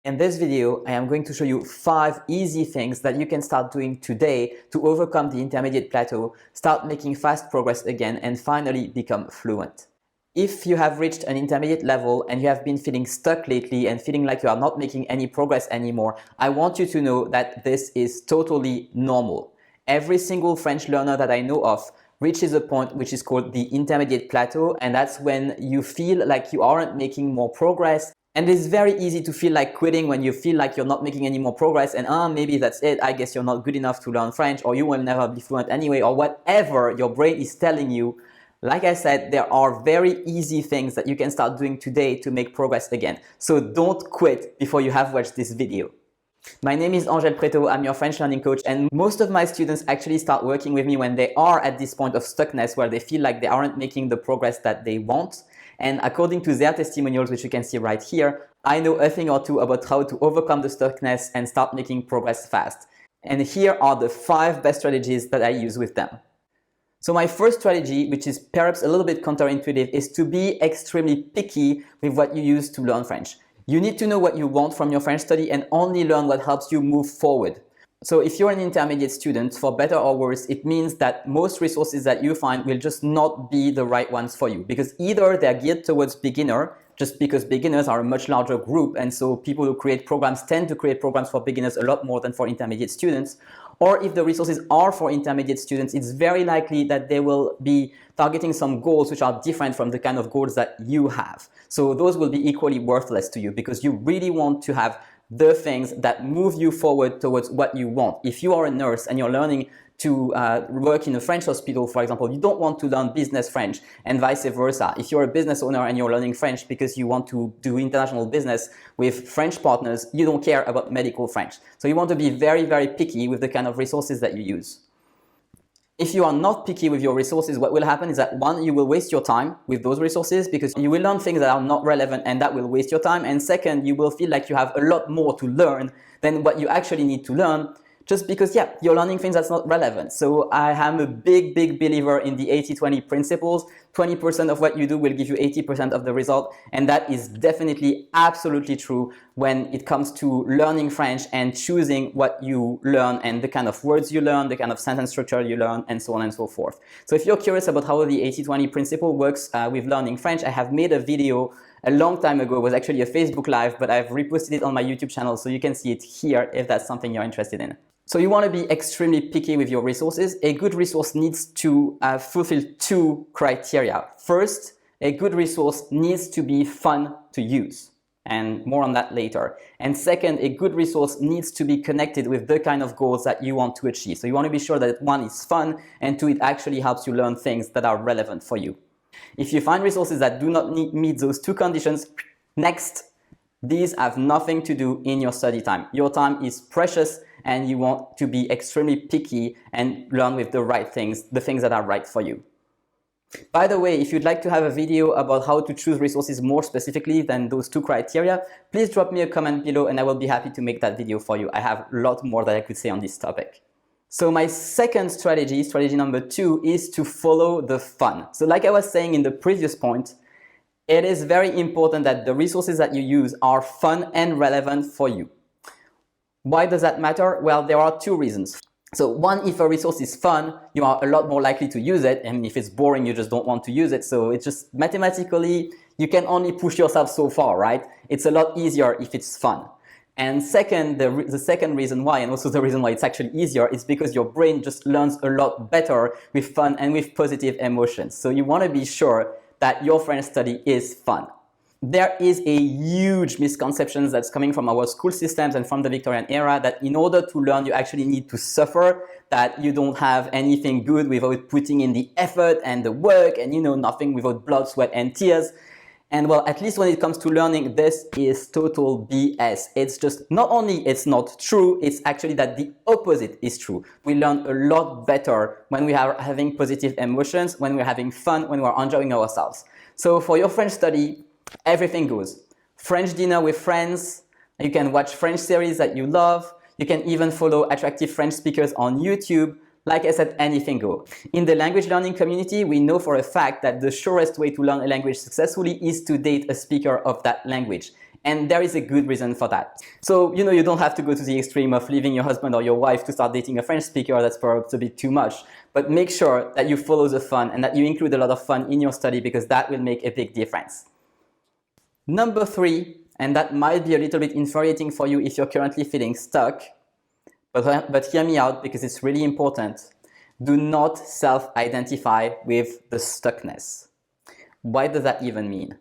In this video, I am going to show you 5 easy things that you can start doing today to overcome the intermediate plateau, start making fast progress again, and finally become fluent. If you have reached an intermediate level and you have been feeling stuck lately and feeling like you are not making any progress anymore, I want you to know that this is totally normal. Every single French learner that I know of reaches a point which is called the intermediate plateau, and that's when you feel like you aren't making more progress. And it's very easy to feel like quitting when you feel like you're not making any more progress and maybe that's it, I guess you're not good enough to learn French, or you will never be fluent anyway, or whatever your brain is telling you. Like I said, there are very easy things that you can start doing today to make progress again. So don't quit before you have watched this video. My name is Plateau, I'm your French learning coach, and most of my students actually start working with me when they are at this point of stuckness where they feel like they aren't making the progress that they want. And according to their testimonials, which you can see right here, I know a thing or two about how to overcome the stuckness and start making progress fast. And here are the 5 best strategies that I use with them. So my first strategy, which is perhaps a little bit counterintuitive, is to be extremely picky with what you use to learn French. You need to know what you want from your French study and only learn what helps you move forward. So if you're an intermediate student, for better or worse, it means that most resources that you find will just not be the right ones for you, because either they're geared towards beginner, just because beginners are a much larger group, and so people who create programs tend to create programs for beginners a lot more than for intermediate students. Or if the resources are for intermediate students, it's very likely that they will be targeting some goals which are different from the kind of goals that you have. So those will be equally worthless to you, because you really want to have the things that move you forward towards what you want. If you are a nurse and you're learning to work in a French hospital, for example, you don't want to learn business French, and vice versa. If you're a business owner and you're learning French because you want to do international business with French partners, you don't care about medical French. So you want to be very, very picky with the kind of resources that you use. If you are not picky with your resources, what will happen is that 1, you will waste your time with those resources because you will learn things that are not relevant and that will waste your time. And second, you will feel like you have a lot more to learn than what you actually need to learn, just because, yeah, you're learning things that's not relevant. So I am a big, big believer in the 80-20 principles. 20% of what you do will give you 80% of the result. And that is definitely absolutely true when it comes to learning French and choosing what you learn and the kind of words you learn, the kind of sentence structure you learn, and so on and so forth. So if you're curious about how the 80-20 principle works with learning French, I have made a video a long time ago. It was actually a Facebook Live, but I've reposted it on my YouTube channel, so you can see it here if that's something you're interested in. So you want to be extremely picky with your resources. A good resource needs to fulfill 2 criteria. First, a good resource needs to be fun to use, and more on that later. And second, a good resource needs to be connected with the kind of goals that you want to achieve. So you want to be sure that 1, is fun, and 2, it actually helps you learn things that are relevant for you. If you find resources that do not meet those 2 conditions, next. These have nothing to do in your study time. Your time is precious, and you want to be extremely picky and learn with the right things, the things that are right for you. By the way, if you'd like to have a video about how to choose resources more specifically than those 2 criteria, please drop me a comment below and I will be happy to make that video for you. I have a lot more that I could say on this topic. So my second strategy, strategy number 2, is to follow the fun. So like I was saying in the previous point, it is very important that the resources that you use are fun and relevant for you. Why does that matter? Well, there are 2 reasons. So 1, if a resource is fun, you are a lot more likely to use it. And if it's boring, you just don't want to use it. So it's just mathematically, you can only push yourself so far, right? It's a lot easier if it's fun. And second, the second reason why, and also the reason why it's actually easier, is because your brain just learns a lot better with fun and with positive emotions. So you want to be sure that your French study is fun. There is a huge misconception that's coming from our school systems and from the Victorian era that in order to learn, you actually need to suffer, that you don't have anything good without putting in the effort and the work, and nothing without blood, sweat, and tears. And well, at least when it comes to learning, this is total BS. It's just, not only it's not true, it's actually that the opposite is true. We learn a lot better when we are having positive emotions, when we're having fun, when we're enjoying ourselves. So for your French study, everything goes. French dinner with friends, you can watch French series that you love, you can even follow attractive French speakers on YouTube. Like I said, anything goes. In the language learning community, we know for a fact that the surest way to learn a language successfully is to date a speaker of that language. And there is a good reason for that. So, you don't have to go to the extreme of leaving your husband or your wife to start dating a French speaker. That's perhaps a bit too much. But make sure that you follow the fun and that you include a lot of fun in your study, because that will make a big difference. Number 3, and that might be a little bit infuriating for you if you're currently feeling stuck, but hear me out because it's really important. Do not self-identify with the stuckness. What does that even mean?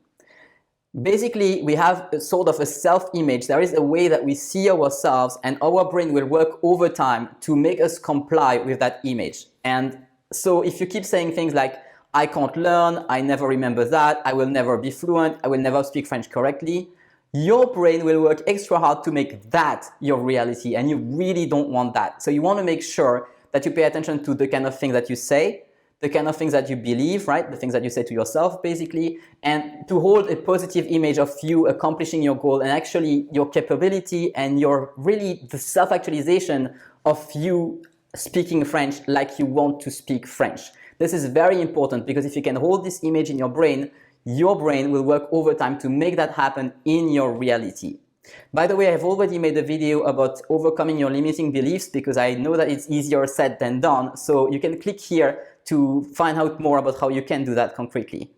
Basically, we have a sort of a self-image. There is a way that we see ourselves, and our brain will work overtime to make us comply with that image. And so if you keep saying things like, I can't learn, I never remember that, I will never be fluent, I will never speak French correctly, your brain will work extra hard to make that your reality, and you really don't want that. So you want to make sure that you pay attention to the kind of things that you say, the kind of things that you believe, right? The things that you say to yourself, basically, and to hold a positive image of you accomplishing your goal and actually your capability and your really the self-actualization of you speaking French like you want to speak French. This is very important, because if you can hold this image in your brain will work overtime to make that happen in your reality. By the way, I've already made a video about overcoming your limiting beliefs, because I know that it's easier said than done. So you can click here to find out more about how you can do that concretely.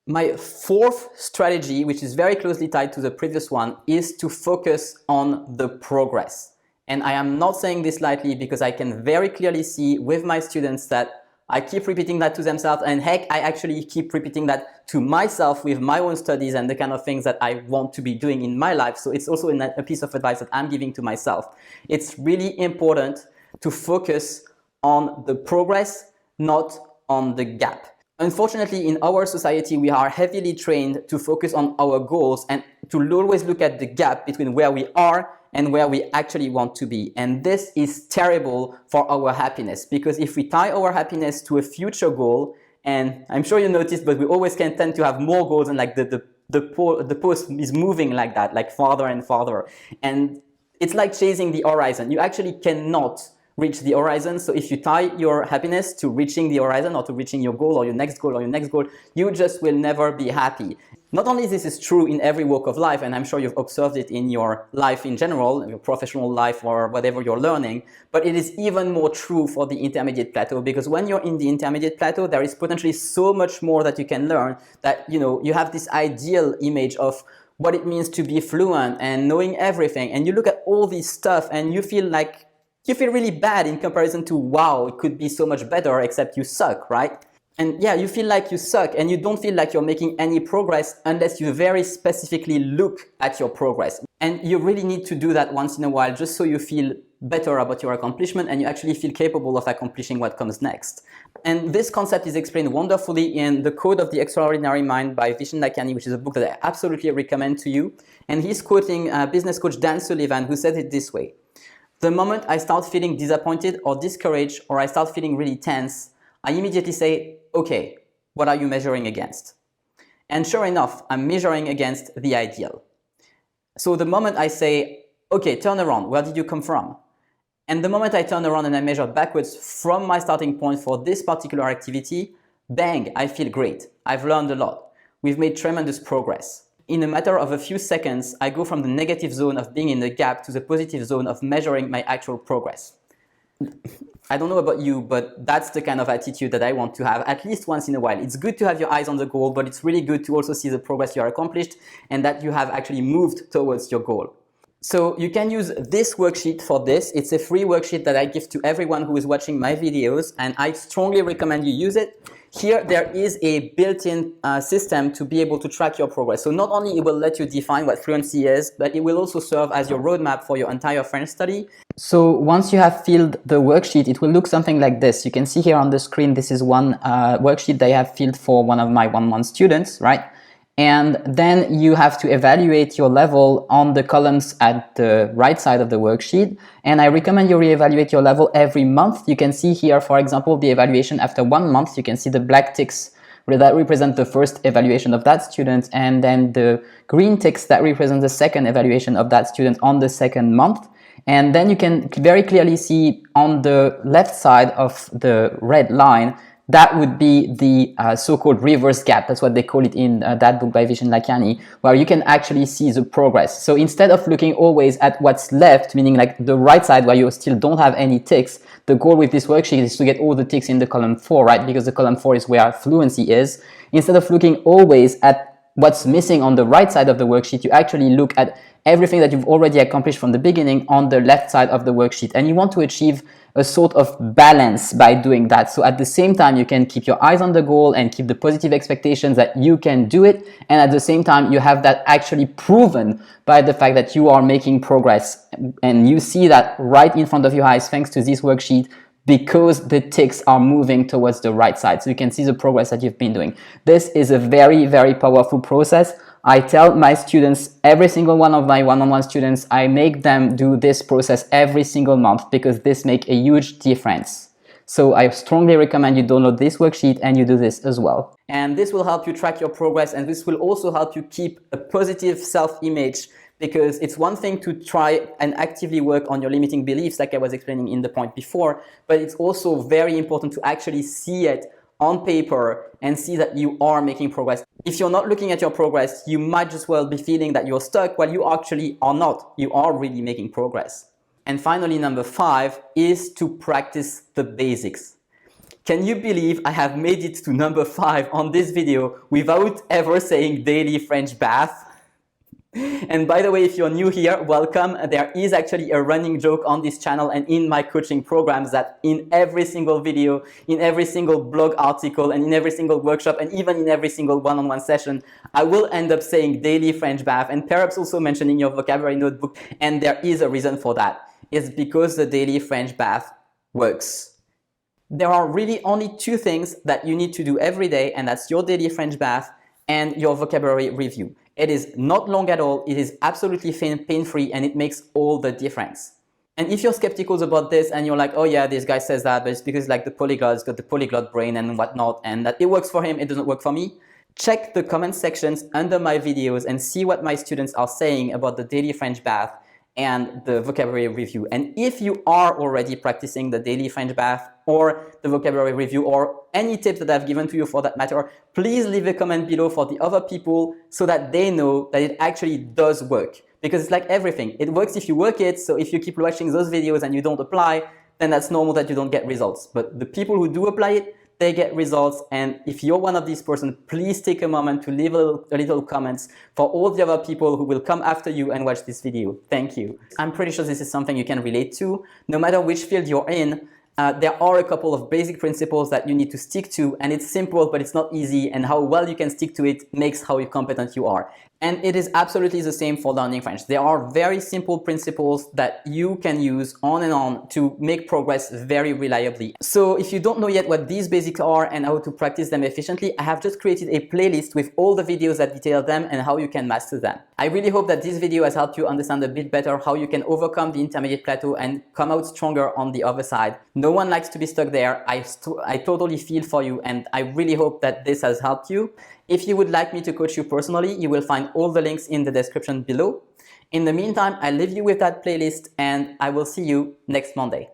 My 4th strategy, which is very closely tied to the previous one, is to focus on the progress. And I am not saying this lightly, because I can very clearly see with my students that I keep repeating that to themselves, and heck, I actually keep repeating that to myself with my own studies and the kind of things that I want to be doing in my life. So it's also a piece of advice that I'm giving to myself. It's really important to focus on the progress, not on the gap. Unfortunately, in our society, we are heavily trained to focus on our goals and to always look at the gap between where we are and where we actually want to be. And this is terrible for our happiness, because if we tie our happiness to a future goal, and I'm sure you noticed, but we always can tend to have more goals, and like the post is moving like that, like farther and farther. And it's like chasing the horizon. You actually cannot reach the horizon. So if you tie your happiness to reaching the horizon or to reaching your goal or your next goal or your next goal, you just will never be happy. Not only this is true in every walk of life, and I'm sure you've observed it in your life in general, your professional life or whatever you're learning, but it is even more true for the intermediate plateau, because when you're in the intermediate plateau, there is potentially so much more that you can learn, that you have this ideal image of what it means to be fluent and knowing everything, and you look at all this stuff and you feel really bad in comparison to, wow, it could be so much better, except you suck, right? And yeah, you feel like you suck, and you don't feel like you're making any progress unless you very specifically look at your progress. And you really need to do that once in a while, just so you feel better about your accomplishment and you actually feel capable of accomplishing what comes next. And this concept is explained wonderfully in The Code of the Extraordinary Mind by Vishen Lakhiani, which is a book that I absolutely recommend to you. And he's quoting business coach Dan Sullivan, who said it this way: "The moment I start feeling disappointed or discouraged, or I start feeling really tense, I immediately say, okay, what are you measuring against?" And sure enough, I'm measuring against the ideal. So the moment I say, okay, turn around, where did you come from? And the moment I turn around and I measure backwards from my starting point for this particular activity, bang, I feel great. I've learned a lot. We've made tremendous progress. In a matter of a few seconds, I go from the negative zone of being in the gap to the positive zone of measuring my actual progress. I don't know about you, but that's the kind of attitude that I want to have at least once in a while. It's good to have your eyes on the goal, but it's really good to also see the progress you are accomplished and that you have actually moved towards your goal. So you can use this worksheet for this. It's a free worksheet that I give to everyone who is watching my videos, and I strongly recommend you use it. Here there is a built-in system to be able to track your progress. So not only it will let you define what fluency is, but it will also serve as your roadmap for your entire French study. So once you have filled the worksheet, it will look something like this. You can see here on the screen, this is one worksheet that I have filled for one of my 1-1 students, right? And then you have to evaluate your level on the columns at the right side of the worksheet. And I recommend you reevaluate your level every month. You can see here, for example, the evaluation after 1 month. You can see the black ticks that represent the first evaluation of that student, and then the green ticks that represent the second evaluation of that student on the second month. And then you can very clearly see on the left side of the red line that would be the so-called reverse gap. That's what they call it in that book by Vishen Lakhiani, where you can actually see the progress. So instead of looking always at what's left, meaning like the right side where you still don't have any ticks, the goal with this worksheet is to get all the ticks in the column 4, right? Because the column 4 is where fluency is. Instead of looking always at what's missing on the right side of the worksheet, you actually look at everything that you've already accomplished from the beginning on the left side of the worksheet. And you want to achieve a sort of balance by doing that. So at the same time, you can keep your eyes on the goal and keep the positive expectations that you can do it. And at the same time, you have that actually proven by the fact that you are making progress. And you see that right in front of your eyes thanks to this worksheet, because the ticks are moving towards the right side. So you can see the progress that you've been doing. This is a very, very powerful process. I tell my students, every single one of my one-on-one students, I make them do this process every single month because this makes a huge difference. So I strongly recommend you download this worksheet and you do this as well. And this will help you track your progress, and this will also help you keep a positive self-image, because it's one thing to try and actively work on your limiting beliefs like I was explaining in the point before, but it's also very important to actually see it on paper and see that you are making progress. If you're not looking at your progress, you might just well be feeling that you're stuck while you actually are not. You are really making progress. And finally, number 5 is to practice the basics. Can you believe I have made it to number 5 on this video without ever saying daily French bath? And by the way, if you're new here, welcome. There is actually a running joke on this channel and in my coaching programs that in every single video, in every single blog article, and in every single workshop, and even in every single one-on-one session, I will end up saying daily French bath, and perhaps also mentioning your vocabulary notebook. And there is a reason for that. It's because the daily French bath works. There are really only 2 things that you need to do every day, and that's your daily French bath and your vocabulary review. It is not long at all, it is absolutely pain-free, and it makes all the difference. And if you're skeptical about this and you're like, oh yeah, this guy says that, but it's because like the polyglot's got the polyglot brain and whatnot, and that it works for him, it doesn't work for me, check the comment sections under my videos and see what my students are saying about the daily French bath and the vocabulary review. And if you are already practicing the daily French bath or the vocabulary review or any tips that I've given to you for that matter, please leave a comment below for the other people so that they know that it actually does work. Because it's like everything. It works if you work it, so if you keep watching those videos and you don't apply, then that's normal that you don't get results. But the people who do apply it, they get results. And if you're one of these persons, please take a moment to leave a little comments for all the other people who will come after you and watch this video. Thank you. I'm pretty sure this is something you can relate to. No matter which field you're in, there are a couple of basic principles that you need to stick to, and it's simple, but it's not easy, and how well you can stick to it makes how competent you are. And it is absolutely the same for learning French. There are very simple principles that you can use on and on to make progress very reliably. So if you don't know yet what these basics are and how to practice them efficiently, I have just created a playlist with all the videos that detail them and how you can master them. I really hope that this video has helped you understand a bit better how you can overcome the intermediate plateau and come out stronger on the other side. No one likes to be stuck there. I totally feel for you, and I really hope that this has helped you. If you would like me to coach you personally, you will find all the links in the description below. In the meantime, I leave you with that playlist, and I will see you next Monday.